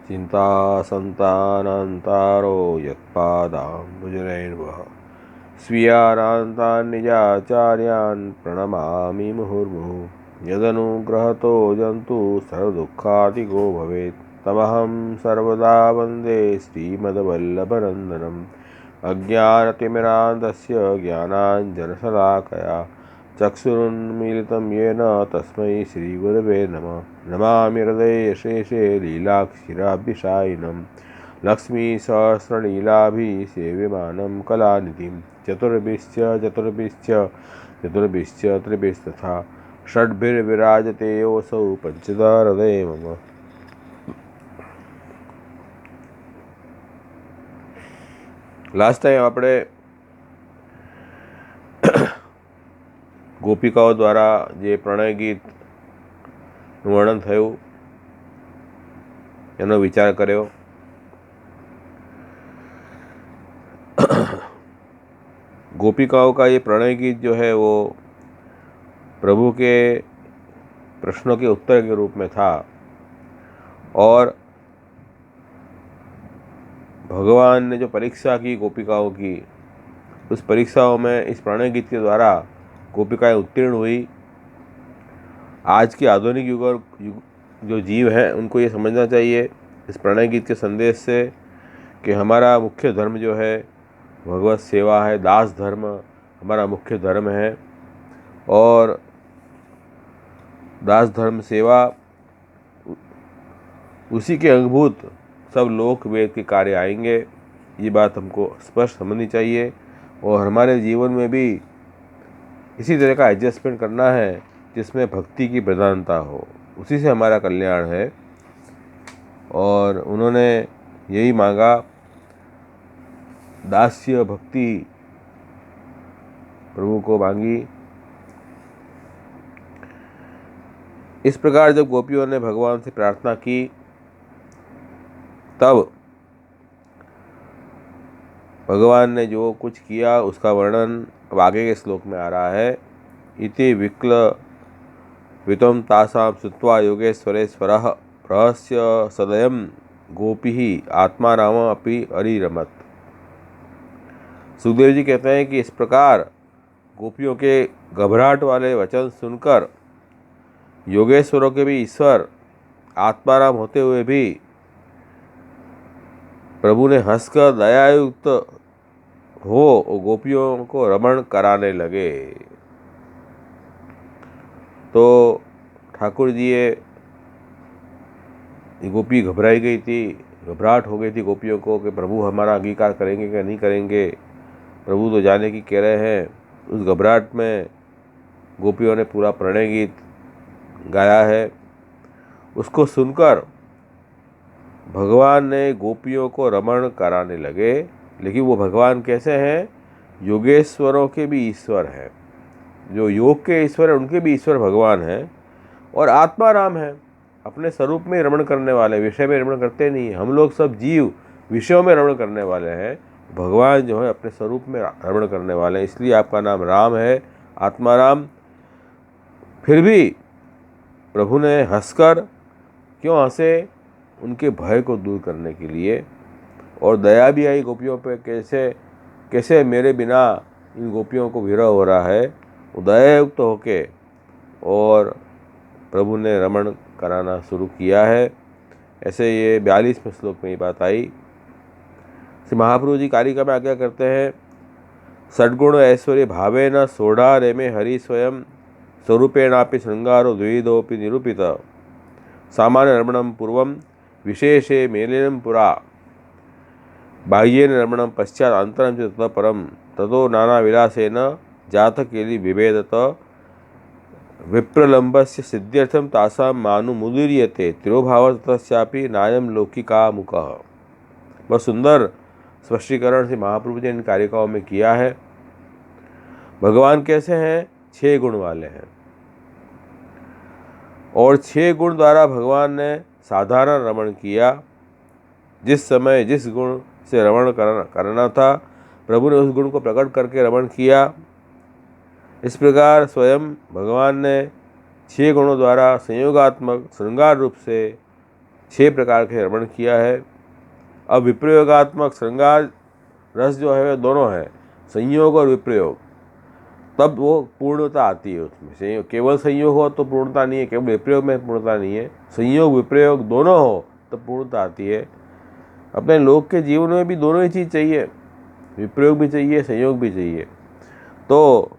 चिंता संतानांतारो यत्पादाम्बुजरेणवः स्वीयानान्तान् निजाचार्यान् प्रणमामि मुहुर्मुहुः। यदनुग्रहतो जन्तु सर्वदुःखादिगो भवेत् तमहं सर्वदा वन्दे श्रीमद्वल्लभनन्दनम्। अज्ञानतिमिरान्धस्य ज्ञानाञ्जनशलाकया चक्षुरुन्मीलितं येन तस्मै श्रीगुरवे नमः। नमामि हृदये शेषे लीलाक्षीराब्धिशायिनं लक्ष्मीसहस्रलीलाभिः सेव्यमानं कलानिधिं। चतुर्भिश्च त्रिभिस्तथा षड्भिर्विराजते योऽसौ पंचदा हृदये मम। लास्ट टाइम આપણે ગોપિકાઓ દ્વારા જે પ્રણય ગીતનું વર્ણન થયું એનો વિચાર કર્યો। गोपिकाओं का ये प्रणय गीत जो है वो प्रभु के प्रश्नों के उत्तर के रूप में था और भगवान ने जो परीक्षा की गोपिकाओं की, उस परीक्षाओं में इस प्रणय गीत के द्वारा गोपिकाएं उत्तीर्ण हुई। आज के आधुनिक युग जो जीव हैं उनको ये समझना चाहिए इस प्रणय गीत के संदेश से कि हमारा मुख्य धर्म जो है भगवत सेवा है, दास धर्म हमारा मुख्य धर्म है और दास धर्म सेवा उसी के अंगभूत सब लोक वेद के कार्य आएंगे। ये बात हमको स्पष्ट समझनी चाहिए और हमारे जीवन में भी इसी तरह का एडजस्टमेंट करना है जिसमें भक्ति की प्रधानता हो, उसी से हमारा कल्याण है। और उन्होंने यही मांगा, दास्य भक्ति प्रभु को मांगी। इस प्रकार जब गोपियों ने भगवान से प्रार्थना की तब भगवान ने जो कुछ किया उसका वर्णन अब आगे के श्लोक में आ रहा है। इति विक्ल वितम तासां सुत्वा योगेश्वरेश्वरः रहस्य सदयं गोपीः आत्माराम अपि हरिरमत। सुखदेव जी कहते हैं कि इस प्रकार गोपियों के घबराहट वाले वचन सुनकर योगेश्वरों के भी ईश्वर आत्माराम होते हुए भी प्रभु ने हंसकर दयायुक्त हो और गोपियों को रमण कराने लगे। तो ठाकुर जी ये गोपी घबराई गई थी, घबराहट हो गई थी गोपियों को कि प्रभु हमारा अंगीकार करेंगे क्या नहीं करेंगे, प्रभु तो जाने की कह रहे हैं। उस घबराहट में गोपियों ने पूरा प्रणय गीत गाया है। उसको सुनकर भगवान ने गोपियों को रमण कराने लगे। लेकिन वो भगवान कैसे हैं? योगेश्वरों के भी ईश्वर हैं, जो योग के ईश्वर हैं उनके भी ईश्वर भगवान हैं और आत्माराम हैं, अपने स्वरूप में रमण करने वाले, विषय में रमण करते नहीं। हम लोग सब जीव विषयों में रमण करने वाले हैं, भगवान जो है अपने स्वरूप में रमण करने वाले हैं। इसलिए आपका नाम राम है, आत्माराम। फिर भी प्रभु ने हंसकर, क्यों हंसे? उनके भय को दूर करने के लिए। और दया भी आई गोपियों पे, कैसे मेरे बिना इन गोपियों को विरह हो रहा है। वो दयायुक्त होके और प्रभु ने रमण कराना शुरू किया है। ऐसे ये 42वें श्लोक में ये बात आई। श्री महाप्रभु जी कारिका में आज्ञा करते हैं, षड्गुण ऐश्वर्य भावे न सोढ़ा रे में हरि स्वयं स्वरूपेणापि श्रृंगारो द्विविधोपि निरूपित सामान्य रमणम पूर्वम विशेषे मेलिनं पुरा बाह्येन रमणं पश्चात अंतरं च ततः परं ततो नाना विलासेन जातकेलि बिभेदत विप्रलंबस्य सिद्ध्यर्थं तासां मानुमुदीर्यते तिरोभाव तस्यापि नायं लौकिका मुकः। बहुत सुंदर स्पष्टीकरण से महाप्रभु जी इन कारिकाओं में किया है। भगवान कैसे हैं? 6 गुण वाले हैं और 6 गुण द्वारा भगवान ने साधारण रमण किया। जिस समय जिस गुण से रमण करना था प्रभु ने उस गुण को प्रकट करके रमण किया। इस प्रकार स्वयं भगवान ने 6 गुणों द्वारा संयोगात्मक श्रृंगार रूप से 6 प्रकार के रमण किया है। अब विप्रयोगात्मक श्रृंगार रस जो है वह दोनों है, संयोग और विप्रयोग, तब वो पूर्णता आती है उसमें। संयोग, केवल संयोग हो तो पूर्णता नहीं है, केवल विप्रयोग में पूर्णता नहीं है, संयोग विप्रयोग दोनों हो तब पूर्णता आती है। अपने लोक के जीवन में भी दोनों ही चीज़ चाहिए, विप्रयोग भी चाहिए, संयोग भी चाहिए। तो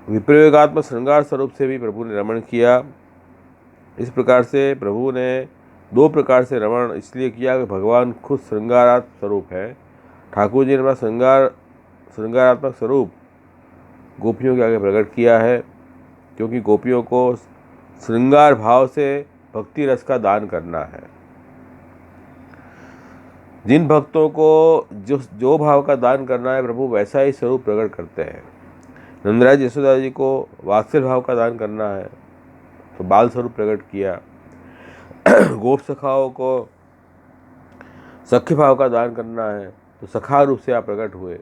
विप्रयोगात्मक श्रृंगार स्वरूप से भी प्रभु ने रमण किया। इस प्रकार से प्रभु ने 2 प्रकार से रमण इसलिए किया कि भगवान खुद श्रृंगारात्मक स्वरूप है। ठाकुर जी ने अपना श्रृंगारात्मक स्वरूप गोपियों के आगे प्रकट किया है, क्योंकि गोपियों को श्रृंगार भाव से भक्ति रस का दान करना है। जिन भक्तों को जो भाव का दान करना है, प्रभु वैसा ही स्वरूप प्रकट करते हैं। नंदराज यशोदा जी को वात्सल्य भाव का दान करना है तो बाल स्वरूप प्रकट किया। गोप सखाओं को सख्य भाव का दान करना है तो सखा रूप से आप प्रकट हुए।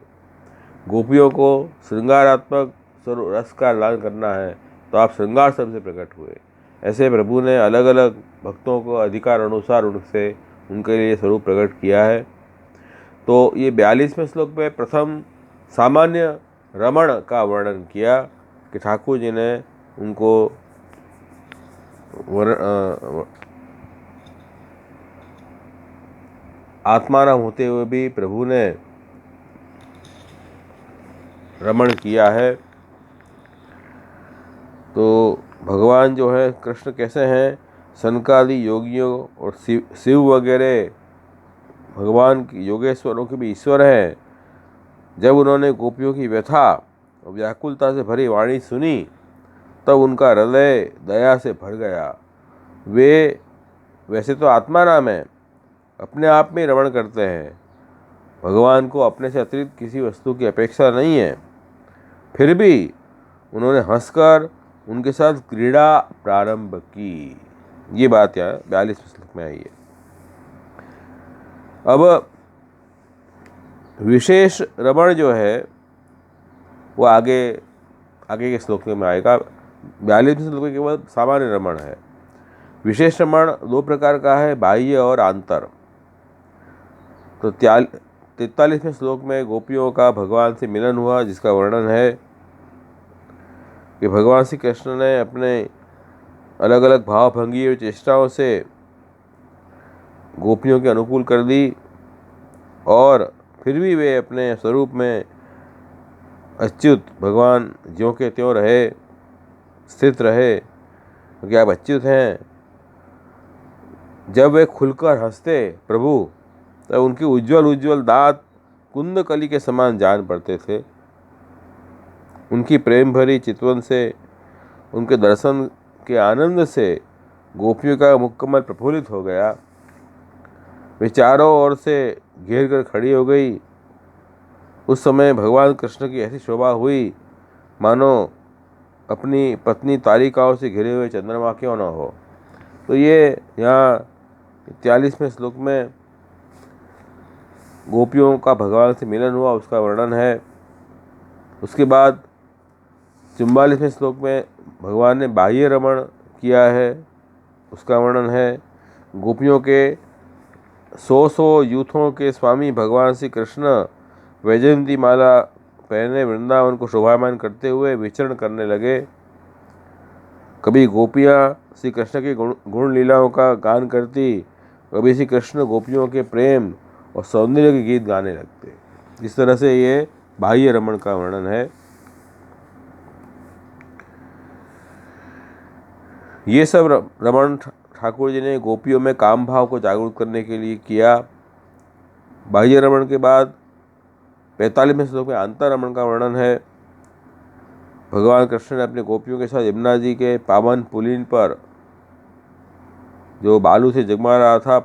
गोपियों को श्रृंगारात्मक रस का दान करना है तो आप श्रृंगार शब्द से प्रकट हुए। ऐसे प्रभु ने अलग अलग भक्तों को अधिकार अनुसार उनसे उनके लिए स्वरूप प्रकट किया है। तो ये 42वें श्लोक में प्रथम सामान्य रमण का वर्णन किया कि ठाकुर जी ने उनको आत्माराम होते हुए भी प्रभु ने रमण किया है। तो भगवान जो है कृष्ण कैसे हैं, सनकादि योगियों और शिव वगैरह भगवान की योगेश्वरों के भी ईश्वर हैं। जब उन्होंने गोपियों की व्यथा और व्याकुलता से भरी वाणी सुनी तब उनका हृदय दया से भर गया। वे वैसे तो आत्माराम हैं, अपने आप में रमण करते हैं, भगवान को अपने से अतिरिक्त किसी वस्तु की अपेक्षा नहीं है, फिर भी उन्होंने हंसकर उनके साथ क्रीड़ा प्रारंभ की। ये बात यहाँ 42वें श्लोक में आई है। अब विशेष रमण जो है वो आगे के श्लोक में आएगा। 42वें श्लोक में केवल सामान्य रमण है। विशेष रमण 2 प्रकार का है, बाह्य और आंतर। तो 43वें श्लोक में गोपियों का भगवान से मिलन हुआ, जिसका वर्णन है कि भगवान श्री कृष्ण ने अपने अलग अलग भाव भंगी और चेष्टाओं से गोपियों के अनुकूल कर दी, और फिर भी वे अपने स्वरूप में अच्युत भगवान ज्यों के त्यों रहे, स्थित रहे, क्योंकि आप अच्युत हैं। जब वे खुलकर हंसते प्रभु तब उनकी उज्ज्वल दांत कुंद कली के समान जान पड़ते थे। उनकी प्रेम भरी चितवन से, उनके दर्शन के आनंद से गोपियों का मुखकमल प्रफुल्लित हो गया। वे चारों ओर से घेर कर खड़ी हो गई। उस समय भगवान कृष्ण की ऐसी शोभा हुई मानो अपनी पत्नी तारिकाओं से घिरे हुए चंद्रमा क्यों न हो। तो ये यहाँ 43वें श्लोक में गोपियों का भगवान से मिलन हुआ, उसका वर्णन है। उसके बाद 44वें श्लोक में भगवान ने बाह्य रमण किया है, उसका वर्णन है। गोपियों के 100 यूथों के स्वामी भगवान श्री कृष्ण वैजयंती माला पहने वृंदावन को शोभायमान करते हुए विचरण करने लगे। कभी गोपियाँ श्री कृष्ण की गुण लीलाओं का गान करती, कभी श्री कृष्ण गोपियों के प्रेम और सौंदर्य के गीत गाने लगते। इस तरह से ये बाह्य रमण का वर्णन है। ये सब रमण ठाकुर जी ने गोपियों में काम भाव को जागरूक करने के लिए किया। बाह्य रमण के बाद 45वें श्लोक में अंतर रमण का वर्णन है। भगवान कृष्ण ने अपने गोपियों के साथ यमुना जी के पावन पुलिन पर, जो बालू से जगमा रहा था,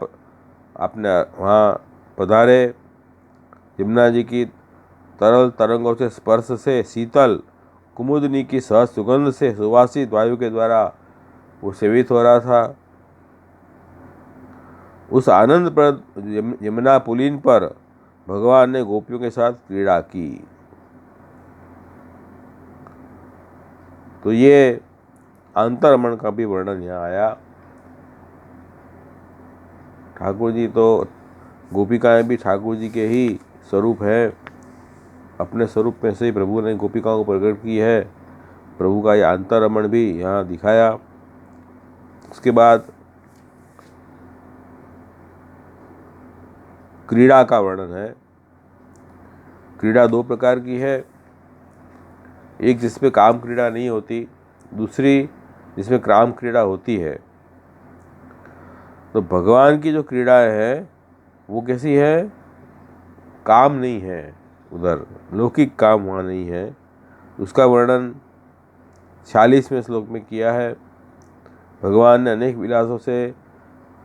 अपने वहाँ पधारे। यमुना जी की तरल तरंगों से स्पर्श से, शीतल कुमुदनी की सहज सुगंध से सुवासित वायु के द्वारा वो सेवित हो रहा था। उस आनंदप्रद यमुना पुलिन पर भगवान ने गोपियों के साथ क्रीड़ा की। तो ये अंतरमण का भी वर्णन यहाँ आया। ठाकुर जी तो, गोपिकाएं भी ठाकुर जी के ही स्वरूप हैं। अपने स्वरूप में से ही प्रभु ने गोपिकाओं को प्रकट की है। प्रभु का यह अंतरमण भी यहाँ दिखाया। उसके बाद क्रीड़ा का वर्णन है। क्रीड़ा दो प्रकार की है, एक जिसमें काम क्रीड़ा नहीं होती, दूसरी जिसमें काम क्रीड़ा होती है। तो भगवान की जो क्रीड़ा है वो कैसी है? काम नहीं है, उधर लौकिक काम वहाँ नहीं है। उसका वर्णन 46वें श्लोक में किया है। भगवान ने अनेक विलासों से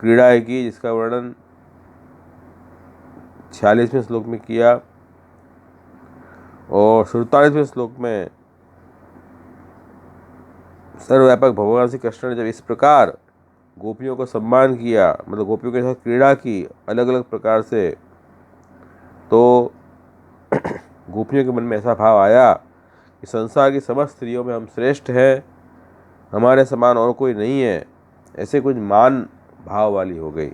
क्रीड़ाएं की, जिसका वर्णन 46वें श्लोक में किया। और 47वें श्लोक में सर्वव्यापक भगवान श्री कृष्ण ने जब इस प्रकार गोपियों को सम्मान किया, मतलब गोपियों के साथ क्रीड़ा की अलग अलग प्रकार से, तो गोपियों के मन में ऐसा भाव आया कि संसार की समस्त स्त्रियों में हम श्रेष्ठ हैं, हमारे समान और कोई नहीं है, ऐसे कुछ मान भाव वाली हो गई।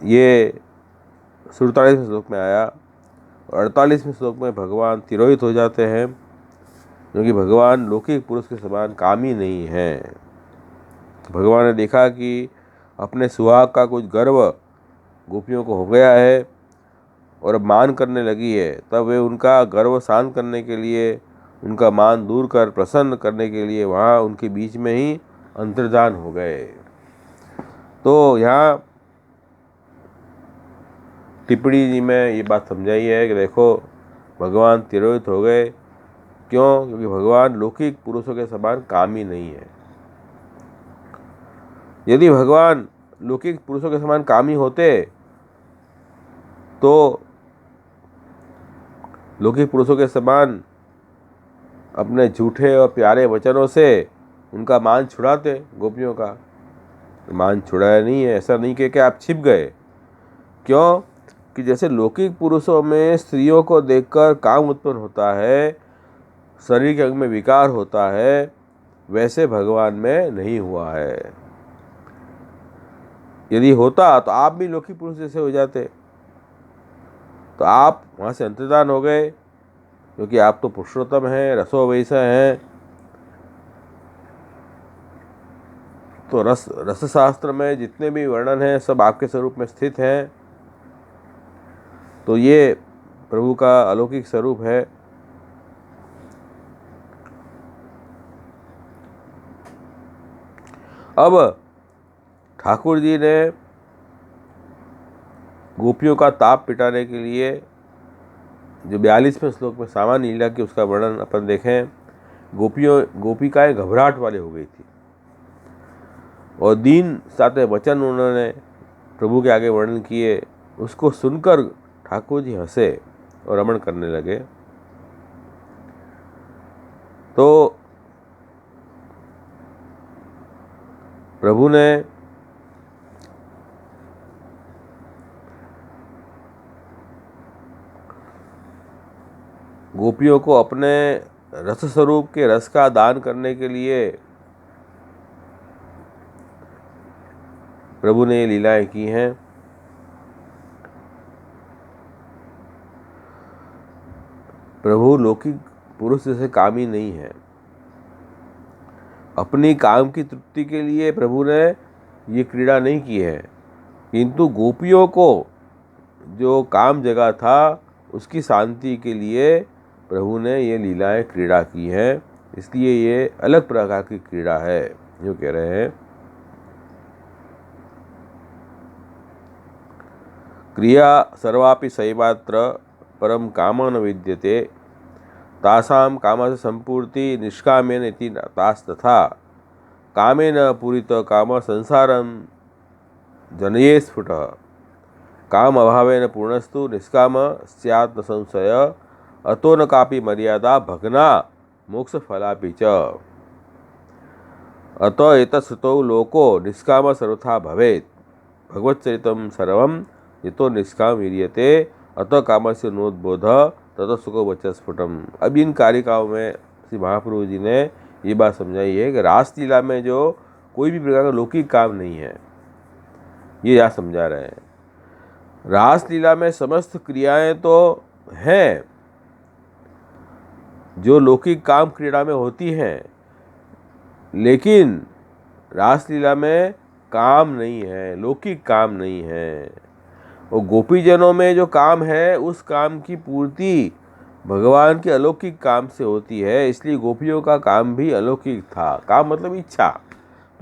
ये 47वें श्लोक में आया। और 48वें श्लोक में भगवान तिरोहित हो जाते हैं, क्योंकि भगवान लौकिक पुरुष के समान कामी नहीं हैं। भगवान ने देखा कि अपने सुहाग का कुछ गर्व गोपियों को हो गया है और अब मान करने लगी है, तब वे उनका गर्व शांत करने के लिए, उनका मान दूर कर प्रसन्न करने के लिए वहाँ उनके बीच में ही अंतर्धान हो गए। तो यहाँ टिप्पणी जी में ये बात समझाई है कि देखो भगवान तिरोहित हो गए, क्यों? क्योंकि भगवान लौकिक पुरुषों के समान कामी नहीं है। यदि भगवान लौकिक पुरुषों के समान कामी होते तो लौकिक पुरुषों के समान अपने झूठे और प्यारे वचनों से उनका मान छुड़ाते। गोपियों का मान छुड़ाया नहीं है। ऐसा नहीं कि आप छिप गए। क्यों? कि जैसे लौकिक पुरुषों में स्त्रियों को देखकर काम उत्पन्न होता है, शरीर के अंग में विकार होता है, वैसे भगवान में नहीं हुआ है। यदि होता तो आप भी लौकिक पुरुष जैसे हो जाते, तो आप वहाँ से अंतर्धान हो गए, क्योंकि आप तो पुरुषोत्तम हैं, रसो वैसा हैं। तो रसशास्त्र में जितने भी वर्णन हैं सब आपके स्वरूप में स्थित हैं। तो ये प्रभु का अलौकिक स्वरूप है। अब ठाकुर जी ने गोपियों का ताप पिटाने के लिए जो 42वें श्लोक में सामान्य लीला की उसका वर्णन अपन देखें। गोपिकाएं घबराहट वाले हो गई थी और दीन साते वचन उन्होंने प्रभु के आगे वर्णन किए। उसको सुनकर ठाकुर जी हंसे और रमण करने लगे। तो प्रभु ने गोपियों को अपने रस स्वरूप के रस का दान करने के लिए प्रभु ने ये लीलाएं की हैं। प्रभु लौकिक पुरुष जैसे कामी नहीं है। अपनी काम की तृप्ति के लिए प्रभु ने ये क्रीड़ा नहीं की है, किंतु गोपियों को जो काम जगा था उसकी शांति के लिए प्रभु ने ये लीलाएं क्रीड़ा की हैं। इसलिए ये अलग प्रकार की क्रीड़ा है, जो कह रहे हैं। क्रिया सर्वापि सैवात्र परम कामो न विद्यते, तासाम कामस्य संपूर्ति निष्कामेन इति तास्तथा, कामेन पूरित काम संसारम जनये स्फुटः, काम अभावेन पूर्णस्तु निष्काम स्यात् न संशय, अतो न कापि मर्यादा भग्ना मोक्ष फलापि च। अतः एतत्सुतो लोको निष्काम सर्वथा भवेत्, भगवच्चरितं सर्वं यतो निष्काम वीर्यते, अतः कामस्य नोद्बोध ततः सुखो वच स्फुटम। अब इन कारिकाओं में श्री महाप्रभु जी ने ये बात समझाई है कि रासलीला में जो कोई भी प्रकार का लौकिक काम नहीं है, ये यहाँ समझा रहे हैं। रासलीला में समस्त क्रियाएं तो हैं जो लौकिक काम क्रीड़ा में होती हैं, लेकिन रासलीला में काम नहीं है, लौकिक काम नहीं है। और गोपीजनों में जो काम है उस काम की पूर्ति भगवान के अलौकिक काम से होती है, इसलिए गोपियों का काम भी अलौकिक था। काम मतलब इच्छा,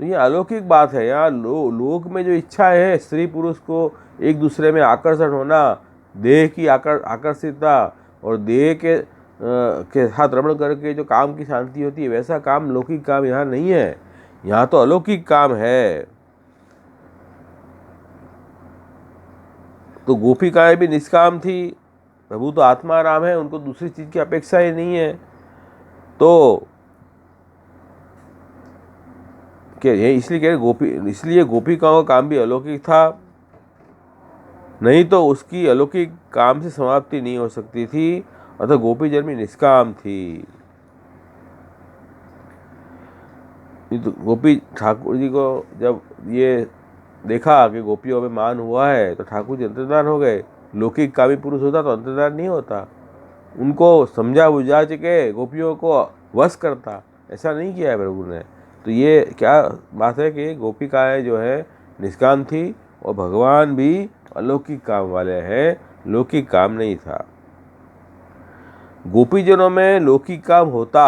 तो ये अलौकिक बात है। यहाँ लोक में जो इच्छा है, स्त्री पुरुष को एक दूसरे में आकर्षण होना, देह की आकर्षितता और देह के साथ रमण करके जो काम की शांति होती है, वैसा काम लौकिक काम यहाँ नहीं है, यहाँ तो अलौकिक काम है। तो गोपिकाएं भी निष्काम थी, प्रभु तो आत्मा राम है, उनको दूसरी चीज की अपेक्षा ही नहीं है। तो इसलिए कह रहे इसलिए गोपिकाओं का काम भी अलौकिक था, नहीं तो उसकी अलौकिक काम से समाप्ति नहीं हो सकती थी, अतः गोपी जन भी निष्काम थी। तो गोपी ठाकुर जी को जब ये देखा कि गोपियों में मान हुआ है तो ठाकुर जी अंतर्धान हो गए। लौकिक कामी पुरुष होता तो अंतर्धान नहीं होता, उनको समझा बुझा के गोपियों को वश करता, ऐसा नहीं किया है प्रभु ने। तो ये क्या बात है कि गोपिकाएं जो है निष्काम थी और भगवान भी अलौकिक काम वाले हैं, लौकिक काम नहीं था। गोपीजनों में लौकिक काम होता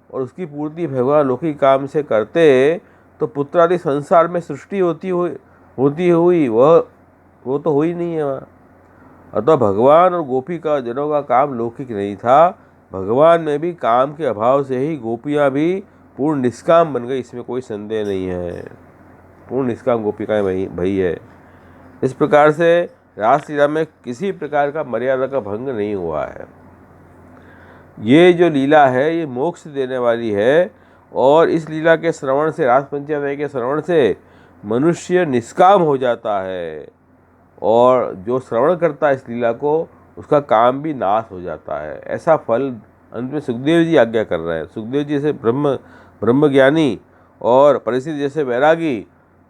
और उसकी पूर्ति भगवान लौकिक काम से करते तो पुत्र आदि संसार में सृष्टि होती हुई वो तो हुई नहीं है वहाँ। अतः भगवान और गोपिका जनों का काम लौकिक नहीं था, भगवान में भी काम के अभाव से ही गोपियाँ भी पूर्ण निष्काम बन गई, इसमें कोई संदेह नहीं है। पूर्ण निष्काम गोपिकाएं भई है। इस प्रकार से रासलीला में किसी प्रकार का मर्यादा का भंग नहीं हुआ है। ये जो लीला है ये मोक्ष देने वाली है, और इस लीला के श्रवण से, रास पंचाध्याय के श्रवण से मनुष्य निष्काम हो जाता है, और जो श्रवण करता है इस लीला को उसका काम भी नाश हो जाता है। ऐसा फल अंत में सुखदेव जी आज्ञा कर रहे हैं। सुखदेव जी जैसे ब्रह्मज्ञानी और परिस्थिति जैसे वैरागी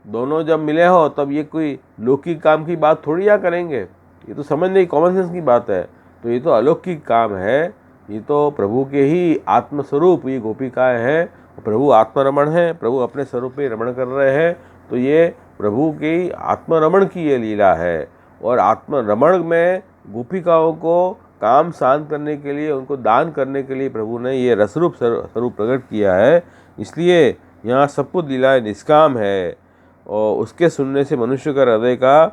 दोनों जब मिले हो तब ये कोई लौकिक काम की बात थोड़ी यहाँ करेंगे, ये तो समझने की कॉमन सेंस की बात है। तो ये तो अलौकिक काम है, ये तो प्रभु के ही आत्मस्वरूप ये गोपिकाएं हैं, प्रभु आत्मरमण है, प्रभु अपने स्वरूप में रमण कर रहे हैं। तो ये प्रभु की आत्मरमण की ये लीला है, और आत्मरमण में गोपिकाओं को काम शांत करने के लिए, उनको दान करने के लिए प्रभु ने ये रसरूप स्वरूप प्रकट किया है। इसलिए यहाँ सब कुछ लीलाएँ निष्काम है, और उसके सुनने से मनुष्य का हृदय का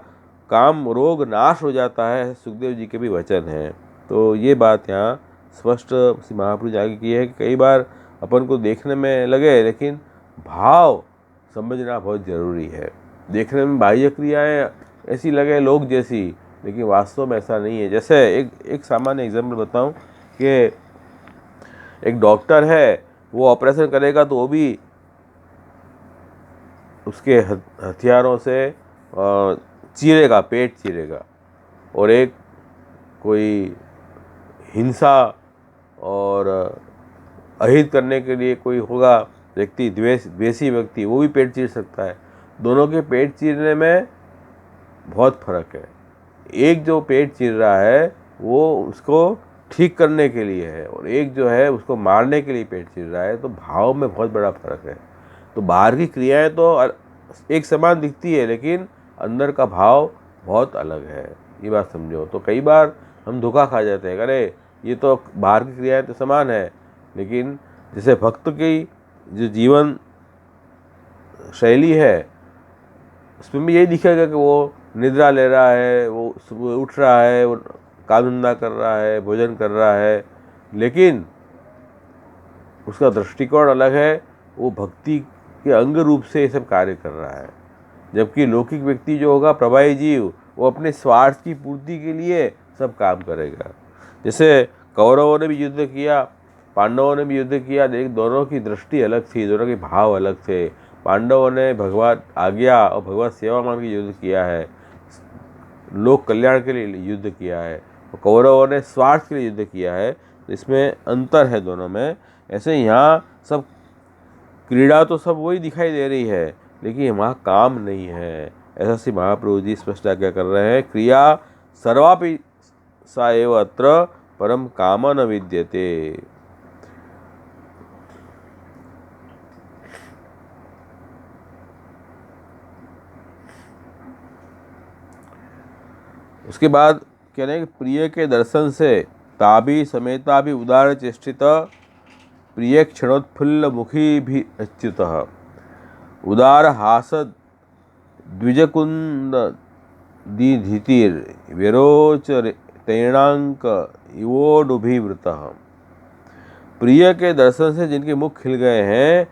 काम रोग नाश हो जाता है, सुखदेव जी के भी वचन हैं। तो ये बात यहाँ स्पष्ट श्री महाप्रभु जी आगे की है कि कई बार अपन को देखने में लगे, लेकिन भाव समझना बहुत ज़रूरी है। देखने में बाह्य क्रियाएं ऐसी लगे लोग जैसी, लेकिन वास्तव में ऐसा नहीं है। जैसे एक सामान्य एग्जाम्पल बताऊं कि एक डॉक्टर है, वो ऑपरेशन करेगा तो वो भी उसके हथियारों से चीरेगा, पेट चीरेगा, और एक कोई हिंसा और अहित करने के लिए कोई होगा व्यक्ति, द्वेषी व्यक्ति, वो भी पेट चीर सकता है। दोनों के पेट चीरने में बहुत फर्क है। एक जो पेट चीर रहा है वो उसको ठीक करने के लिए है, और एक जो है उसको मारने के लिए पेट चीर रहा है। तो भाव में बहुत बड़ा फर्क है। तो बाहर की क्रियाएं तो एक समान दिखती है, लेकिन अंदर का भाव बहुत अलग है, ये बात समझो। तो कई बार हम धोखा खा जाते हैं, अरे ये तो बाहर की क्रियाएं तो समान है, लेकिन जैसे भक्त की जो जीवन शैली है उसमें भी यही दिखेगा कि वो निद्रा ले रहा है, वो सुबह उठ रहा है, वो काम धंधा कर रहा है, भोजन कर रहा है, लेकिन उसका दृष्टिकोण अलग है। वो भक्ति के अंग रूप से ये सब कार्य कर रहा है। जबकि लौकिक व्यक्ति जो होगा, प्रभावी जीव, वो अपने स्वार्थ की पूर्ति के लिए सब काम करेगा। जैसे कौरवों ने भी युद्ध किया, पांडवों ने भी युद्ध किया, लेकिन दोनों की दृष्टि अलग थी, दोनों के भाव अलग थे। पांडवों ने भगवान आज्ञा और भगवान सेवा मान के युद्ध किया है, लोक कल्याण के लिए युद्ध किया है, और कौरवों ने स्वार्थ के लिए युद्ध किया है। तो इसमें अंतर है दोनों में। ऐसे यहाँ सब क्रीड़ा तो सब वही दिखाई दे रही है, लेकिन वहाँ काम नहीं है। ऐसा श्री महाप्रभु जी स्पष्ट आज्ञा कर रहे हैं। क्रिया सर्वापि सा एव अत्र परम काम न विद्यते। उसके बाद कह रहे हैं कि प्रिय के दर्शन से ताभी समेता भी उदार चेष्टित प्रिय क्षणोत्फुल्ल मुखी भी अच्युत उदार हासद द्विजकुंद दीधितिर विरोच तैणांक इवोडुभिवृत। प्रिय के दर्शन से जिनके मुख खिल गए हैं,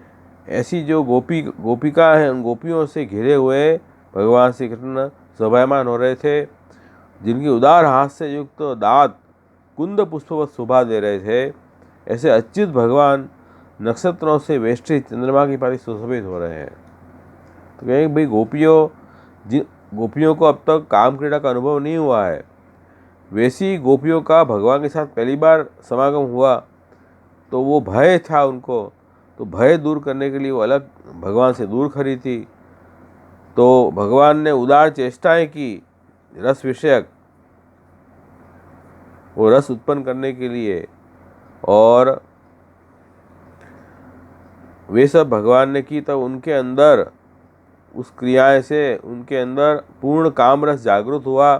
ऐसी जो गोपिका हैं, उन गोपियों से घिरे हुए भगवान श्री कृष्ण शोभायमान हो रहे थे, जिनकी उदार हाथ से युक्त दांत कुंद पुष्पवत शोभा दे रहे थे, ऐसे अच्युत भगवान नक्षत्रों से वेष्टित चंद्रमा की भांति सुशोभित हो रहे हैं। तो कहेंगे भाई गोपियों को अब तक काम क्रीड़ा का अनुभव नहीं हुआ है, वैसी गोपियों का भगवान के साथ पहली बार समागम हुआ तो वो भय था उनको, तो भय दूर करने के लिए वो अलग भगवान से दूर खड़ी थी। तो भगवान ने उदार चेष्टाएं की रस विषयक, वो रस उत्पन्न करने के लिए, और वे सब भगवान ने की, तब उनके अंदर उस क्रियाएं से उनके अंदर पूर्ण काम रस जागृत हुआ,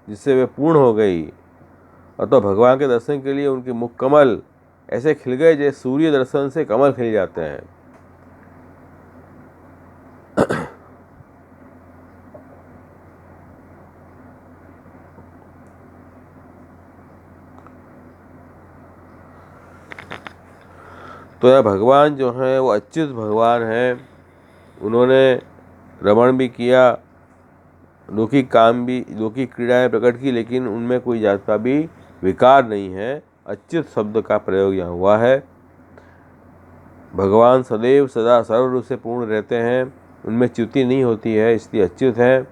जिससे वे पूर्ण हो गई। और तो भगवान के दर्शन के लिए उनके मुख कमल ऐसे खिल गए जैसे सूर्य दर्शन से कमल खिल जाते हैं। तो यह भगवान जो हैं वो अच्युत भगवान हैं। उन्होंने रमण भी किया, लौकिक काम भी, लौकिक क्रीड़ाएं प्रकट की, लेकिन उनमें कोई जात का भी विकार नहीं है। अच्युत शब्द का प्रयोग यहाँ हुआ है। भगवान सदैव सदा सर्व रूप से पूर्ण रहते हैं, उनमें च्युति नहीं होती है, इसलिए अच्युत हैं।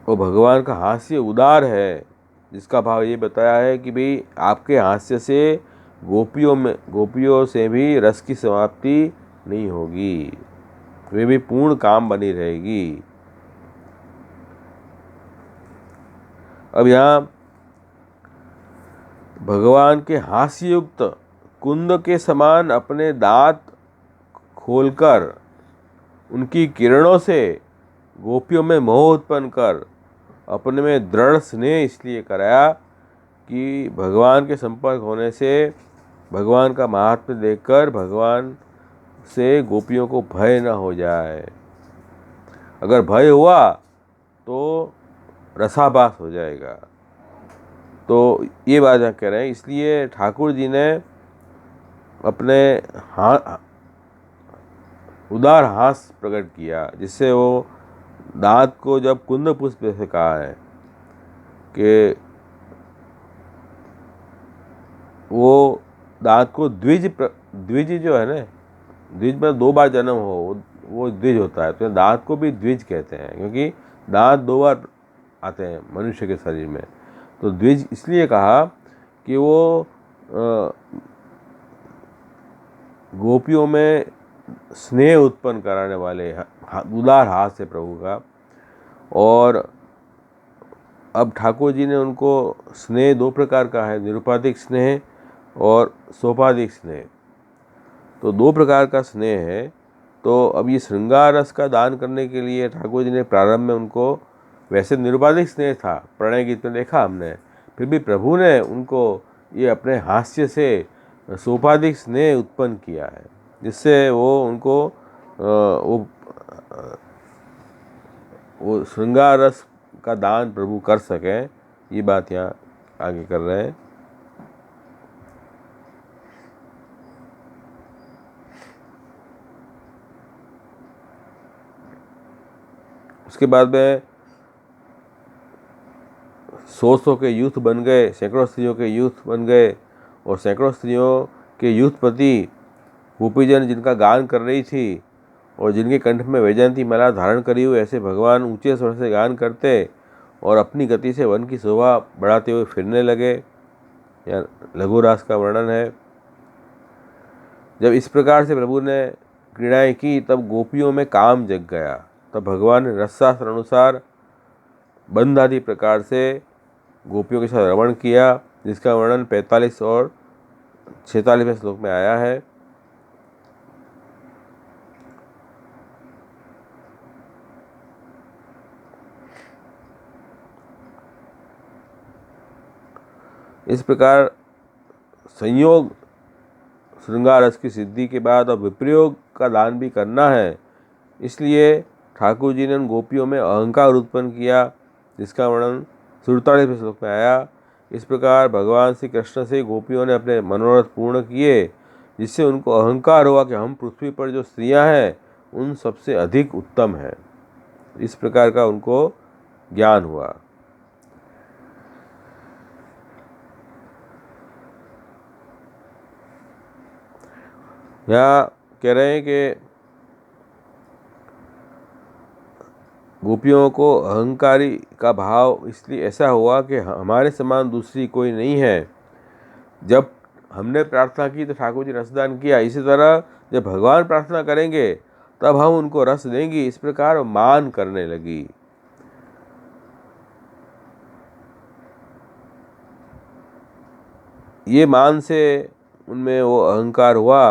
वो भगवान का हास्य उदार है, जिसका भाव ये बताया है कि भाई आपके हास्य से गोपियों से भी रस की समाप्ति नहीं होगी, वे भी पूर्ण काम बनी रहेगी। अब यहाँ भगवान के हास्ययुक्त कुंद के समान अपने दांत खोलकर उनकी किरणों से गोपियों में मोह उत्पन्न कर अपने में दृढ़ स्नेह इसलिए कराया कि भगवान के संपर्क होने से, भगवान का महात्म्य देखकर भगवान से गोपियों को भय न हो जाए। अगर भय हुआ तो रसाभास हो जाएगा। तो ये बात यहाँ कह रहे हैं। इसलिए ठाकुर जी ने अपने उदार हास प्रकट किया, जिससे वो दांत को जब कुंद पुष्प से कहा है कि वो दांत को द्विज जो है ना, द्विज में 2 बार जन्म हो वो द्विज होता है। तो दांत को भी द्विज कहते हैं, क्योंकि दांत 2 बार आते हैं मनुष्य के शरीर में। तो द्विज इसलिए कहा कि वो गोपियों में स्नेह उत्पन्न कराने वाले उदार हाथ से प्रभु का। और अब ठाकुर जी ने उनको स्नेह 2 प्रकार का है, निरुपाधिक स्नेह और सोपाधिक स्नेह। तो 2 प्रकार का स्नेह है। तो अब ये श्रृंगार रस का दान करने के लिए ठाकुर जी ने प्रारंभ में उनको, वैसे निरुपाधिक स्नेह था, प्रणय गीत में देखा हमने, फिर भी प्रभु ने उनको ये अपने हास्य से सोपाधिक स्नेह उत्पन्न किया है, जिससे वो उनको वो श्रृंगार रस का दान प्रभु कर सकें। ये बात यहाँ आगे कर रहे हैं। उसके बाद में 100 के यूथ बन गए, सैकड़ों स्त्रियों के यूथ बन गए, और सैकड़ों स्त्रियों के यूथपति गोपीजन जिनका गान कर रही थी और जिनके कंठ में वैजयंती माला धारण करी हुई, ऐसे भगवान ऊंचे स्वर से गान करते और अपनी गति से वन की शोभा बढ़ाते हुए फिरने लगे। यहाँ लघु रास का वर्णन है। जब इस प्रकार से प्रभु ने क्रीड़ाएं की तब गोपियों में काम जग गया। तब भगवान ने रसशास्त्र अनुसार बंद आदि प्रकार से गोपियों के साथ रमण किया, जिसका वर्णन 45 और 46वें श्लोक में आया है। इस प्रकार संयोग श्रृंगार रस की सिद्धि के बाद अब विप्रयोग का दान भी करना है, इसलिए ठाकुर जी ने उन गोपियों में अहंकार उत्पन्न किया, जिसका वर्णन 47वें श्लोक में आया। इस प्रकार भगवान श्री कृष्ण से गोपियों ने अपने मनोरथ पूर्ण किए, जिससे उनको अहंकार हुआ कि हम पृथ्वी पर जो स्त्रियां हैं उन सबसे अधिक उत्तम हैं। इस प्रकार का उनको ज्ञान हुआ। यहाँ कह रहे हैं कि गोपियों को अहंकारी का भाव इसलिए ऐसा हुआ कि हमारे समान दूसरी कोई नहीं है। जब हमने प्रार्थना की तो ठाकुर जी रसदान किया, इसी तरह जब भगवान प्रार्थना करेंगे तब हम उनको रस देंगे। इस प्रकार मान करने लगी। ये मान से उनमें वो अहंकार हुआ।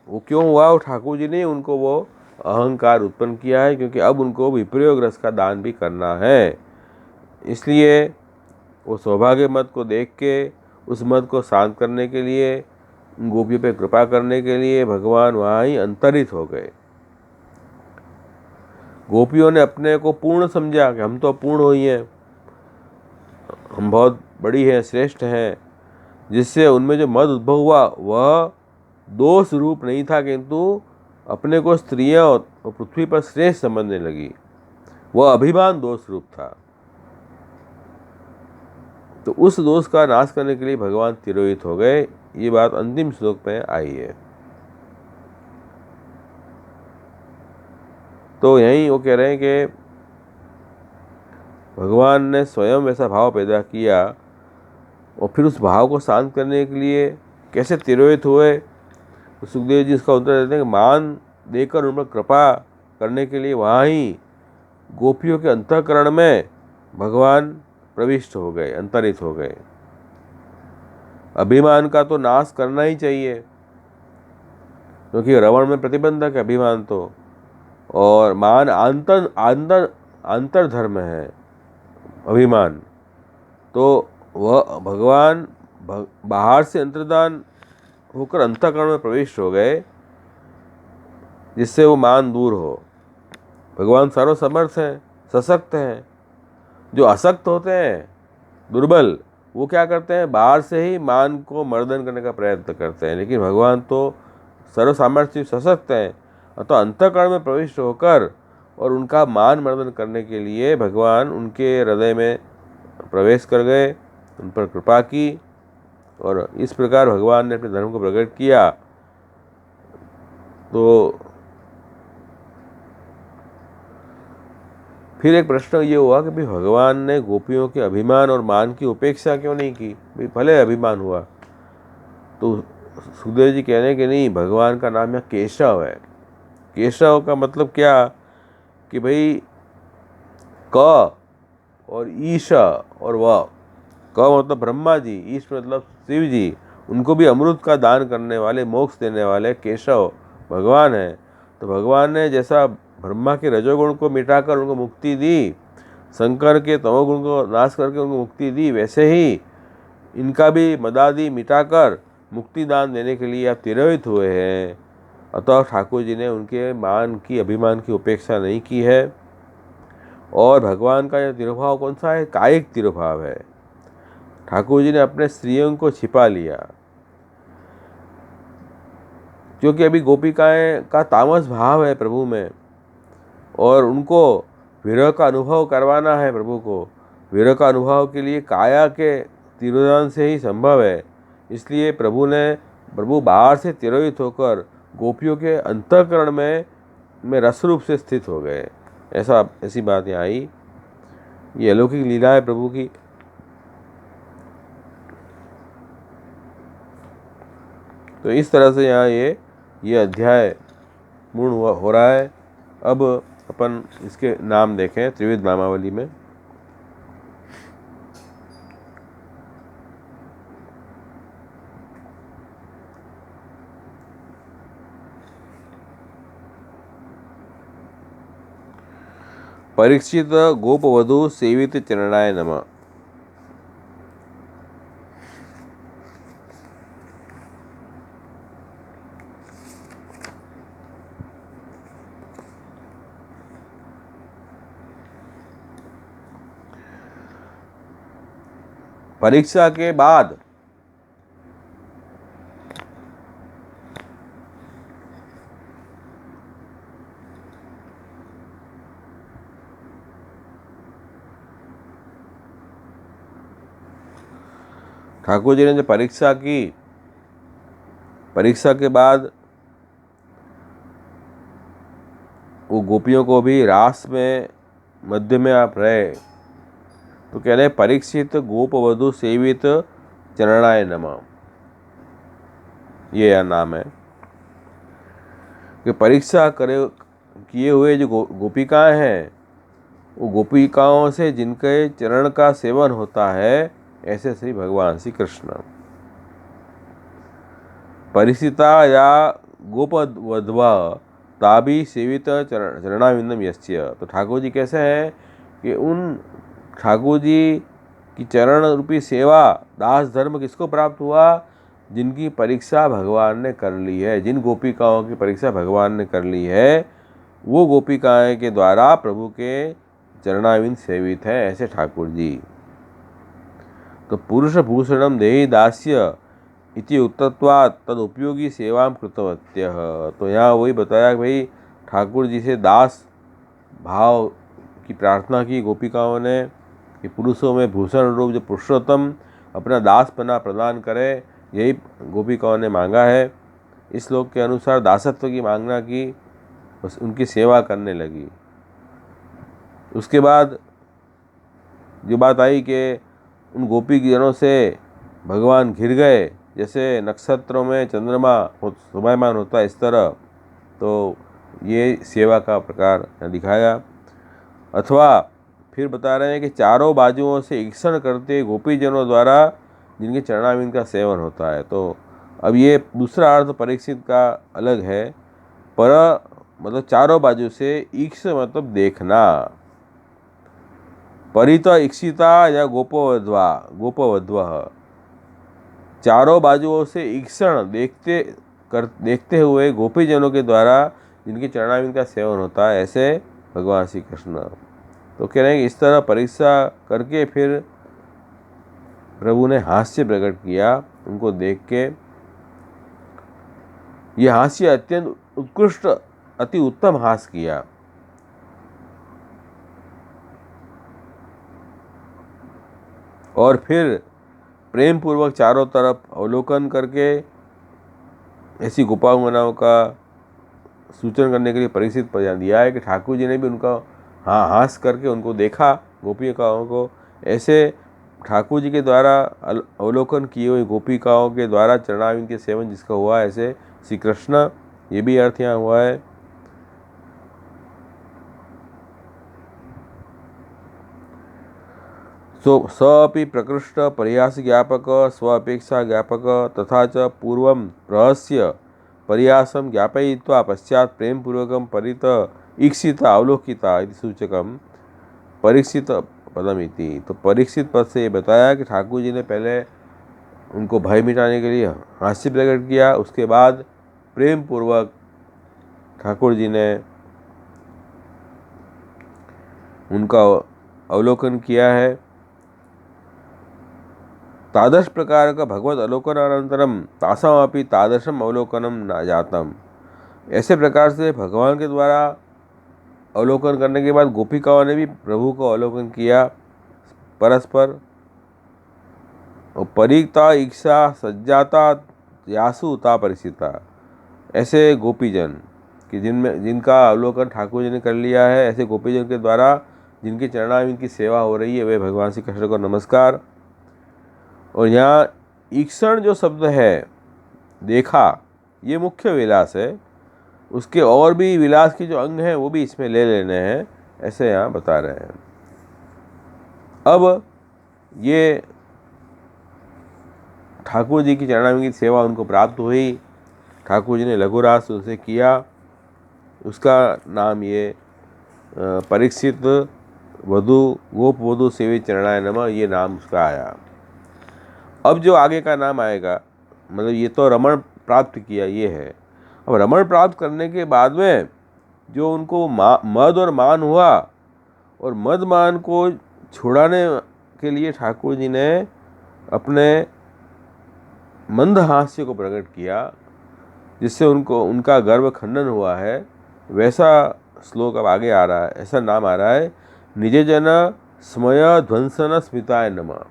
वो क्यों हुआ? वो ठाकुर जी ने उनको वो अहंकार उत्पन्न किया है, क्योंकि अब उनको विप्रयोग रस का दान भी करना है। इसलिए वो सौभाग्य मत को देख के उस मत को शांत करने के लिए, गोपियों पे कृपा करने के लिए भगवान वहाँ ही अंतरित हो गए। गोपियों ने अपने को पूर्ण समझा कि हम तो पूर्ण हुई हैं, हम बहुत बड़ी हैं, श्रेष्ठ हैं, जिससे उनमें जो मद उद्भव हुआ वह दोष रूप नहीं था, किंतु अपने को स्त्रियां और पृथ्वी पर श्रेष्ठ समझने लगी। वह अभिमान दोष रूप था। तो उस दोष का नाश करने के लिए भगवान तिरोहित हो गए। ये बात अंतिम श्लोक में आई है। तो यहीं वो कह रहे हैं कि भगवान ने स्वयं वैसा भाव पैदा किया और फिर उस भाव को शांत करने के लिए कैसे तिरोहित हुए। तो सुखदेव जी इसका उत्तर देते हैं कि मान देकर उन पर कृपा करने के लिए वहाँ ही गोपियों के अंतःकरण में भगवान प्रविष्ट हो गए, अंतरित हो गए। अभिमान का तो नाश करना ही चाहिए, क्योंकि रवण में प्रतिबंधक है अभिमान तो, और मान आंतर धर्म है अभिमान। तो वह भगवान बाहर से अंतर्धान होकर अंतःकरण में प्रविष्ट हो गए, जिससे वो मान दूर हो। भगवान सर्वसमर्थ हैं, सशक्त हैं। जो असक्त होते हैं, दुर्बल, वो क्या करते हैं? बाहर से ही मान को मर्दन करने का प्रयत्न करते हैं। लेकिन भगवान तो सर्वसामर्थ्य सशक्त हैं, तो अंतःकरण में प्रविष्ट होकर और उनका मान मर्दन करने के लिए भगवान उनके हृदय में प्रवेश कर गए, उन पर कृपा की, और इस प्रकार भगवान ने अपने धर्म को प्रकट किया। तो फिर एक प्रश्न ये हुआ कि भाई भगवान ने गोपियों के अभिमान और मान की उपेक्षा क्यों नहीं की? भाई भले अभिमान हुआ। तो सुखदेव जी कह रहे हैं कि नहीं, भगवान का नाम यहाँ केशव है। केशव का मतलब क्या कि भाई क और ईश और व। क मतलब ब्रह्मा जी, ईश मतलब शिव जी, उनको भी अमृत का दान करने वाले, मोक्ष देने वाले केशव भगवान हैं। तो भगवान ने जैसा ब्रह्मा के रजोगुण को मिटाकर उनको मुक्ति दी, शंकर के तमोगुण को नाश करके उनको मुक्ति दी, वैसे ही इनका भी मदादि मिटाकर मुक्ति दान देने के लिए आप तिरोहित हुए हैं। अतः ठाकुर जी ने उनके मान की, अभिमान की उपेक्षा नहीं की है। और भगवान का यह तिरुभाव कौन सा है? कायिक तिरुभाव है। ठाकुर जी ने अपने स्त्रियों को छिपा लिया, क्योंकि अभी गोपिकाएं का तामस भाव है प्रभु में, और उनको विरह का अनुभव करवाना है प्रभु को। विरह का अनुभव के लिए काया के तिरोधान से ही संभव है। इसलिए प्रभु बाहर से तिरोहित होकर गोपियों के अंतःकरण में रस रूप से स्थित हो गए। ऐसी बात यहाँ आई। ये अलौकिक लीला है प्रभु की। तो इस तरह से यहाँ ये अध्याय पूर्ण हो रहा है। अब अपन इसके नाम देखें त्रिविध नामावली में। परीक्षित गोपवधू सेवित चरणाय नमः। परीक्षा के बाद ठाकुर जी ने जब परीक्षा की, परीक्षा के बाद वो गोपियों को भी रास में मध्य में आप रहे, तो कह रहे परीक्षित गोपवधू सेवित चरणाय नमः, ये नाम है कि परीक्षा करे किए हुए जो गोपिकाएं हैं, वो गोपिकाओं से जिनके चरण का सेवन होता है, ऐसे श्री भगवान श्री कृष्ण। परिचिता या गोपवध्वा ताबी सेवित चरणाविंदम यस्य। तो ठाकुर जी कैसे हैं कि उन ठाकुर जी की चरण रूपी सेवा, दास धर्म किसको प्राप्त हुआ? जिनकी परीक्षा भगवान ने कर ली है, जिन गोपिकाओं की परीक्षा भगवान ने कर ली है, वो गोपिकाएं के द्वारा प्रभु के चरणाविंद सेवित हैं, ऐसे ठाकुर जी। तो पुरुष भूषणम देहि दास्य इति उक्तत्वात् तद उपयोगी सेवाम कृतवत्यः। तो यहाँ वही बताया कि भाई ठाकुर जी से दास भाव की प्रार्थना की गोपिकाओं ने कि पुरुषों में भूषण रूप जो पुरुषोत्तम अपना दासपना प्रदान करे, यही गोपिकाओं ने मांगा है। इस श्लोक के अनुसार दासत्व की मांगना की, बस उनकी सेवा करने लगी। उसके बाद जो बात आई कि उन गोपी जनों से भगवान घिर गए, जैसे नक्षत्रों में चंद्रमा शोभायमान होता है, इस तरह। तो ये सेवा का प्रकार दिखाया। अथवा फिर बता रहे हैं कि चारों बाजुओं से ईक्षण करते गोपीजनों द्वारा जिनके चरणाविंद का सेवन होता है। तो अब ये दूसरा अर्थ परीक्षित का अलग है, पर मतलब चारों बाजू से ईक्ष मतलब देखना। परित इक्षिता या गोपवध्वा, चारों बाजुओं से ईक्षण देखते हुए गोपीजनों के द्वारा जिनके चरणाविंद का सेवन होता है, ऐसे भगवान श्री कृष्ण। तो कह रहे हैं कि इस तरह परीक्षा करके फिर प्रभु ने हास्य प्रकट किया उनको देख के। ये हास्य अत्यंत उत्कृष्ट, अति उत्तम हास्य किया। और फिर प्रेम पूर्वक चारों तरफ अवलोकन करके ऐसी गोपांगनाओं का सूचन करने के लिए परीक्षित दिया है कि ठाकुर जी ने भी उनका हास करके उनको देखा, गोपिकाओं को। ऐसे ठाकुर जी के द्वारा अवलोकन किए हुए गोपिकाओं के द्वारा चरणाविंद के सेवन जिसका हुआ, ऐसे श्री कृष्ण, ये भी अर्थ यहाँ हुआ है। स अपि प्रकृष्ट परिहास ज्ञापक स्वापेक्षा ज्ञापक तथा च पूर्वं रहस्य परिहासं ज्ञापयित्वा पश्चात् प्रेम पूर्वकं परित ईक्षिता अवलोकिता इति सूचकं परीक्षित पदमिति। तो परीक्षित पद से ये बताया कि ठाकुर जी ने पहले उनको भय मिटाने के लिए हास्य प्रकट किया, उसके बाद प्रेम पूर्वक ठाकुर जी ने उनका अवलोकन किया है। तादृश प्रकार का भगवत अवलोकनानंतरम तासामपि तादृशम अवलोकनम न जातम। ऐसे प्रकार से भगवान के द्वारा अवलोकन करने के बाद गोपिकाओं ने भी प्रभु को अवलोकन किया परस्पर। और परिक्ता इच्छा सज्जाता यासु ता परिचिता, ऐसे गोपीजन कि जिनका अवलोकन ठाकुर जी ने कर लिया है, ऐसे गोपीजन के द्वारा जिनके चरणाविंद की सेवा हो रही है, वे भगवान श्री कृष्ण को नमस्कार। और यहाँ ईक्षण जो शब्द है, देखा, ये मुख्य विलास है। उसके और भी विलास के जो अंग हैं वो भी इसमें ले लेने हैं, ऐसे यहाँ बता रहे हैं। अब ये ठाकुर जी की चरणामृत की सेवा उनको प्राप्त हुई। ठाकुर जी ने लघुरास उनसे किया। उसका नाम ये परीक्षित वधु गोप वधु सेवी चरणाय नमः, ये नाम उसका आया। अब जो आगे का नाम आएगा, मतलब ये तो रमण प्राप्त किया ये है। अब रमण प्राप्त करने के बाद में जो उनको मद और मान हुआ, और मद मान को छुड़ाने के लिए ठाकुर जी ने अपने मंद हास्य को प्रकट किया, जिससे उनका गर्व खंडन हुआ है। वैसा श्लोक अब आगे आ रहा है, ऐसा नाम आ रहा है, निज जन स्मय ध्वंसन स्मिताय नमः।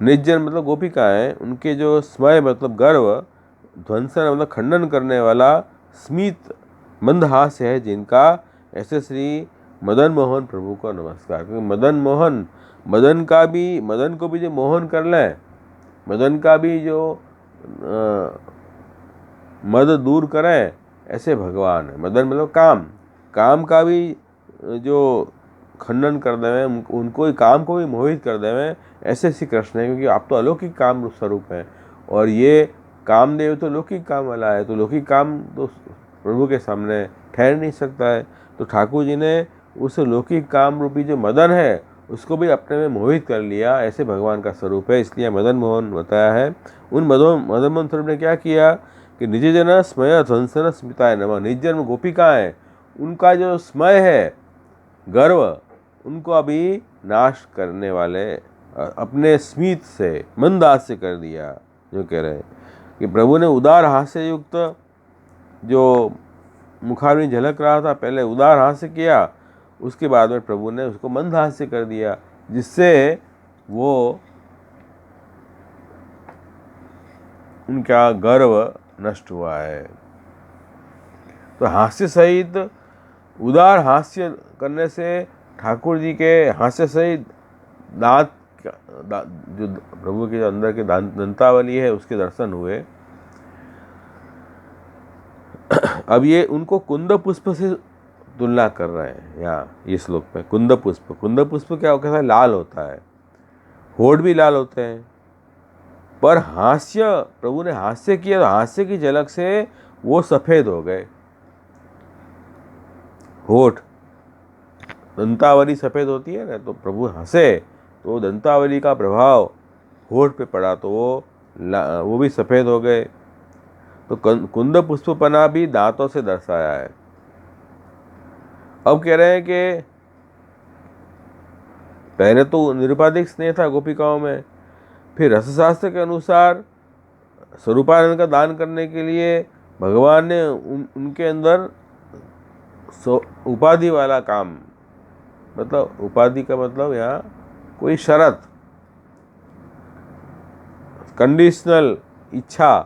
निज जन मतलब गोपिकाएं, उनके जो स्मय मतलब गर्व, ध्वंसन मतलब खंडन करने वाला, स्मित मंदहास्य है जिनका, ऐसे श्री मदन मोहन प्रभु को नमस्कार। क्योंकि मदन को भी जो मोहन कर लें, मदन का भी जो मद दूर करें, ऐसे भगवान है। मदन मतलब काम का भी जो खंडन कर देवें, उनको काम को भी मोहित कर देवें, ऐसे श्री कृष्ण है। क्योंकि आप तो अलौकिक काम स्वरूप हैं, और ये कामदेव तो लौकिक काम वाला है, तो लौकिक काम तो प्रभु के सामने ठहर नहीं सकता है। तो ठाकुर जी ने उस लौकिक काम रूपी जो मदन है उसको भी अपने में मोहित कर लिया, ऐसे भगवान का स्वरूप है। इसलिए मदन मोहन बताया है। उन मदन मोहन स्वरूप ने क्या किया कि निज जन स्मय ध्वंसन स्मिताय नमः। निज जन गोपिकाएं, उनका जो स्मय है, गर्व, उनको अभी नाश करने वाले अपने स्मित से मंदहास्य कर दिया। जो कह रहे हैं कि प्रभु ने उदार हास्य युक्त, जो मुखारविंद झलक रहा था, पहले उदार हास्य किया, उसके बाद में प्रभु ने उसको मंद हास्य कर दिया, जिससे वो उनका गर्व नष्ट हुआ है। तो हास्य सहित उदार हास्य करने से ठाकुर जी के हास्य सहित दांत जो प्रभु के अंदर के दंतावली है उसके दर्शन हुए। अब ये उनको कुंद पुष्प से तुलना कर रहे हैं यहाँ ये श्लोक में। कुंद पुष्प क्या होता है? लाल होता है, होठ भी लाल होते हैं। पर हास्य, प्रभु ने हास्य किया तो हास्य की झलक से वो सफेद हो गए। होठ, दंतावली सफेद होती है ना, तो प्रभु हंसे तो दंतावली का प्रभाव होठ पे पड़ा तो वो भी सफेद हो गए। तो कुंद पुष्पपना भी दांतों से दर्शाया है। अब कह रहे हैं कि पहले तो निरुपाधिक स्नेह था गोपिकाओं में, फिर रसशास्त्र के अनुसार स्वरूपानंद का दान करने के लिए भगवान ने उनके अंदर उपाधि वाला काम, मतलब उपाधि का मतलब यहाँ कोई शर्त, कंडीशनल इच्छा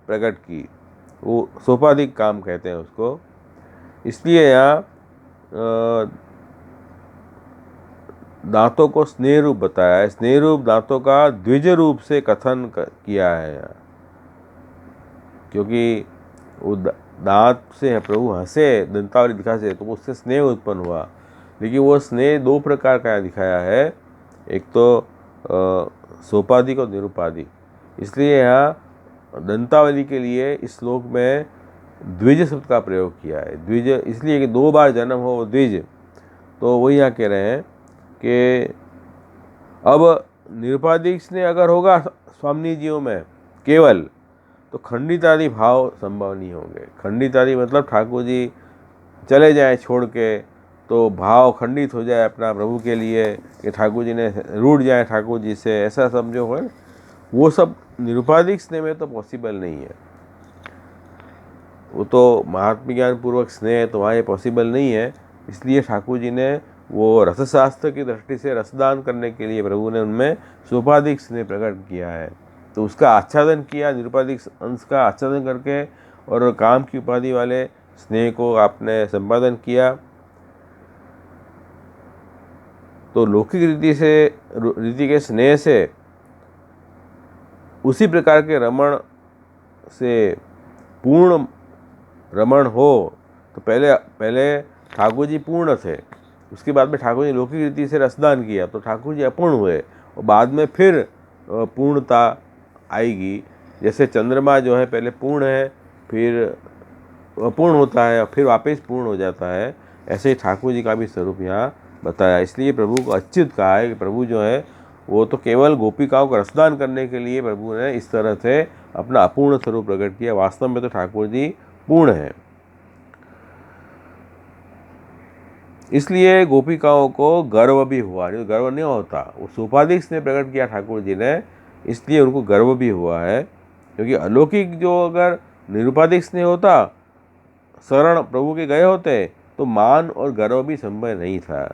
प्रकट की, वो सोपाधिक काम कहते हैं उसको। इसलिए यहाँ दांतों को स्नेह रूप बताया है। स्नेह रूप दांतों का द्विज रूप से कथन किया है यहाँ, क्योंकि वो दांत से प्रभु हंसे, दंतावली दिखा से, तो उससे स्नेह उत्पन्न हुआ। लेकिन वो स्नेह दो प्रकार का दिखाया है, एक तो सोपाधिक और निरुपाधिक। इसलिए यहाँ दंतावली के लिए इस श्लोक में द्विज शब्द का प्रयोग किया है। द्विज इसलिए कि दो बार जन्म हो वो द्विज। तो वही यहाँ कह रहे हैं कि अब निरुपाधिक स्नेह अगर होगा स्वामी जीवों में केवल, तो खंडित आदि भाव संभव नहीं होंगे। खंडित आदि मतलब ठाकुर जी चले जाएं छोड़ के, तो भाव खंडित हो जाए अपना प्रभु के लिए, कि ठाकुर जी ने रूठ जाए ठाकुर जी से, ऐसा समझो है, वो सब निरुपाधिक स्नेह में तो पॉसिबल नहीं है। वो तो महात्म ज्ञान पूर्वक स्नेह तो वहाँ ये पॉसिबल नहीं है। इसलिए ठाकुर जी ने वो रसशास्त्र की दृष्टि से रसदान करने के लिए प्रभु ने उनमें सोपाधिक स्नेह प्रकट किया है। तो उसका आच्छादन किया, निरुपाधिक अंश का आच्छादन करके, और काम की उपाधि वाले स्नेह को आपने संपादन किया। तो लौकिक रीति के स्नेह से उसी प्रकार के रमण से पूर्ण रमण हो, तो पहले ठाकुर जी पूर्ण थे, उसके बाद में ठाकुर जी लौकिक रीति से रसदान किया तो ठाकुर जी अपूर्ण हुए, और बाद में फिर पूर्णता आएगी। जैसे चंद्रमा जो है पहले पूर्ण है, फिर अपूर्ण होता है और फिर वापस पूर्ण हो जाता है, ऐसे ही ठाकुर जी का भी स्वरूप यहाँ बताया। इसलिए प्रभु को अच्युत कहा है कि प्रभु जो है वो तो केवल गोपिकाओं को रसदान करने के लिए प्रभु ने इस तरह से अपना अपूर्ण स्वरूप प्रकट किया। वास्तव में तो ठाकुर जी पूर्ण है। इसलिए गोपिकाओं को गर्व भी हुआ, नहीं गर्व नहीं होता, वो सोपाधिक स्नेह प्रकट किया ठाकुर जी ने, इसलिए उनको गर्व भी हुआ है। क्योंकि अलौकिक जो अगर निरुपाधिक स्नेह होता, शरण प्रभु के गए होते, तो मान और गर्व भी संभव नहीं था।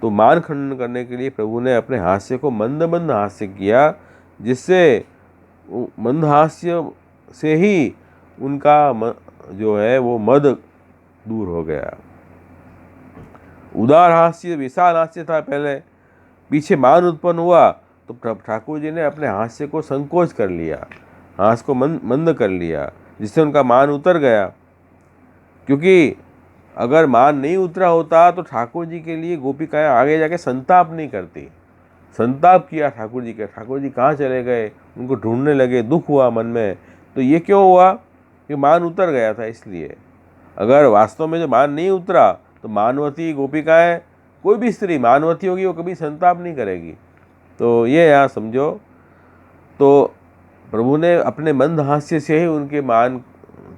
तो मान खंडन करने के लिए प्रभु ने अपने हास्य को मंद मंद हास्य किया, जिससे मंद हास्य से ही उनका जो है वो मद दूर हो गया। उदार हास्य विशाल हास्य था पहले, पीछे मान उत्पन्न हुआ तो ठाकुर जी ने अपने हास्य को संकोच कर लिया, हास्य को मंद कर लिया, जिससे उनका मान उतर गया। क्योंकि अगर मान नहीं उतरा होता तो ठाकुर जी के लिए गोपिकाएं आगे जाके संताप नहीं करती। संताप किया ठाकुर जी के, ठाकुर जी कहाँ चले गए, उनको ढूंढने लगे, दुख हुआ मन में। तो ये क्यों हुआ कि मान उतर गया था। इसलिए अगर वास्तव में जो मान नहीं उतरा तो मानवती गोपिकाएं, कोई भी स्त्री मानवती होगी, वो कभी संताप नहीं करेगी। तो ये यहाँ समझो। तो प्रभु ने अपने मंद हास्य से ही उनके मान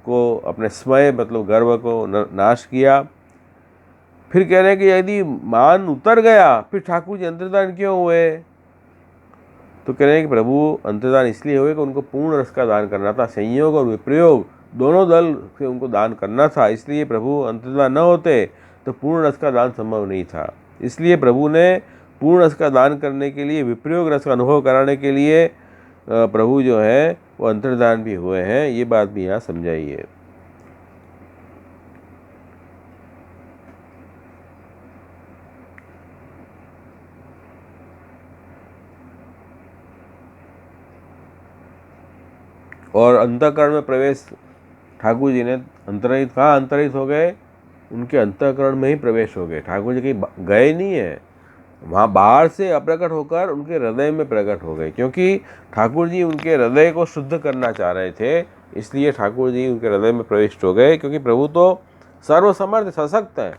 को, अपने स्वयं मतलब गर्व को नाश किया। फिर कह रहे हैं कि यदि मान उतर गया फिर ठाकुर जी अंतर्धान क्यों हुए। तो कह रहे हैं कि प्रभु अंतर्धान इसलिए हुए कि उनको पूर्ण रस का दान करना था, संयोग और विप्रयोग दोनों दल से उनको दान करना था। इसलिए प्रभु अंतर्धान न होते तो पूर्ण रस का दान संभव नहीं था। इसलिए प्रभु ने पूर्ण रस का दान करने के लिए, विप्रयोग रस का अनुभव कराने के लिए प्रभु जो है वो अंतर्धान भी हुए हैं। ये बात भी यहाँ समझाइए। और अंतःकरण में प्रवेश ठाकुर जी ने अंतरहित, कहाँ अंतरहित हो गए, उनके अंतःकरण में ही प्रवेश हो गए। ठाकुर जी कहीं गए नहीं है, वहाँ बाहर से अप्रकट होकर उनके हृदय में प्रकट हो गए। क्योंकि ठाकुर जी उनके हृदय को शुद्ध करना चाह रहे थे, इसलिए ठाकुर जी उनके हृदय में प्रविष्ट हो गए। क्योंकि प्रभु तो सर्वसमर्थ सशक्त है,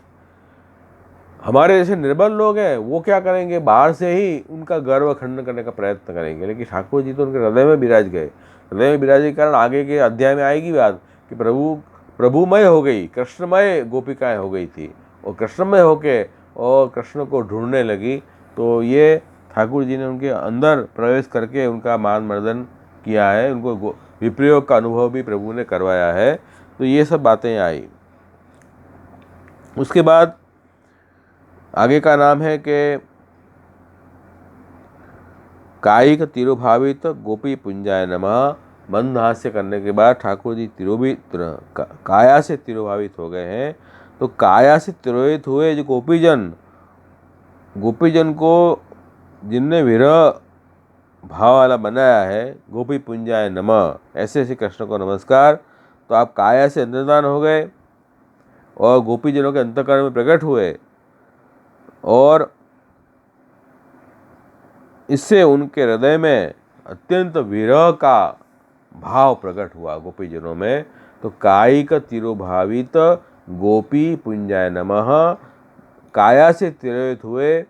हमारे जैसे निर्बल लोग हैं वो क्या करेंगे, बाहर से ही उनका गर्व खंडन करने का प्रयत्न करेंगे। लेकिन ठाकुर जी तो उनके हृदय में विराज गए। हृदय में विराज के कारण आगे के अध्याय में आएगी बात कि प्रभुमय हो गई, कृष्णमय गोपिकाएं हो गई थी, और कृष्णमय होके और कृष्ण को ढूंढने लगी। तो ये ठाकुर जी ने उनके अंदर प्रवेश करके उनका मान मर्दन किया है, उनको विप्रयोग का अनुभव भी प्रभु ने करवाया है। तो ये सब बातें आई। उसके बाद आगे का नाम है कि कायिक तिरुभावित गोपी पुंजाय नमः। मंद हास्य करने के बाद ठाकुर जी काया से तिरुभावित हो गए हैं। तो काया से तिरोहित हुए जो गोपीजन को जिनने विरह भाव वाला बनाया है, गोपी पुंजाय नमः, ऐसे ऐसे कृष्ण को नमस्कार। तो आप काया से अंतर्धान हो गए और गोपीजनों के अंतःकरण में प्रकट हुए, और इससे उनके हृदय में अत्यंत विरह का भाव प्रकट हुआ गोपीजनों में। तो कायिक तिरुभावित गोपी पुंजाय नमः, काया से तिरोहित हुए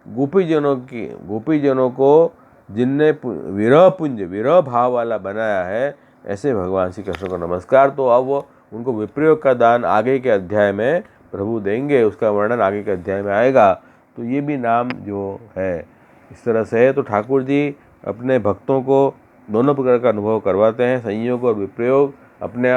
गोपीजनों को जिनने विरह भाव वाला बनाया है, ऐसे भगवान श्री कृष्ण को नमस्कार। तो अब उनको विप्रयोग का दान आगे के अध्याय में प्रभु देंगे, उसका वर्णन आगे के अध्याय में आएगा। तो ये भी नाम जो है इस तरह से है। तो ठाकुर जी अपने भक्तों को दोनों प्रकार का अनुभव करवाते हैं, संयोग और विप्रयोग। अपने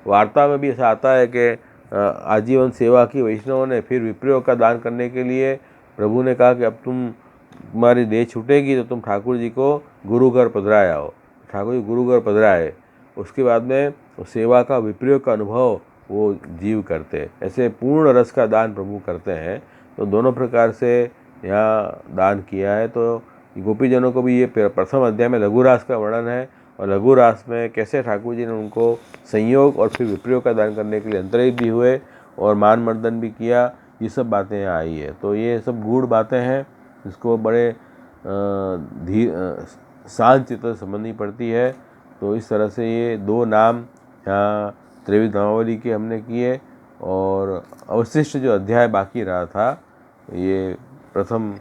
वार्ता में भी ऐसा आता है कि आजीवन सेवा की वैष्णवों ने, फिर विप्रयोग का दान करने के लिए प्रभु ने कहा कि अब तुम्हारी देह छूटेगी तो तुम ठाकुर जी को गुरु घर पधराए आओ। ठाकुर जी गुरु घर पधराए, उसके बाद में सेवा का विप्रयोग का अनुभव वो जीव करते। ऐसे पूर्ण रस का दान प्रभु करते हैं। तो दोनों प्रकार से यहाँ दान किया है। तो गोपीजनों को भी ये प्रथम अध्याय में लघु रास का वर्णन है, और लघु रास में कैसे ठाकुर जी ने उनको संयोग और फिर विप्रयोग का दान करने के लिए अंतरित भी हुए और मान मर्दन भी किया, ये सब बातें यहाँ आई है। तो ये सब गूढ़ बातें हैं, इसको बड़े शांत चित्त से समझनी पड़ती है। तो इस तरह से ये 2 नाम यहाँ त्रैविध नामावली के हमने किए, और अवशिष्ट जो अध्याय बाकी रहा था, ये प्रथम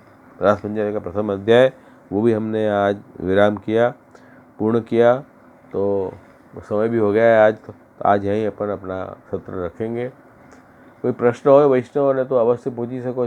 रास पंचक का प्रथम अध्याय, वो भी हमने आज विराम किया, पूर्ण किया। तो समय भी हो गया है आज, तो आज यहीं अपन अपना सत्र रखेंगे। कोई प्रश्न हो वैष्णव ने तो अवश्य पूछ ही सको છો।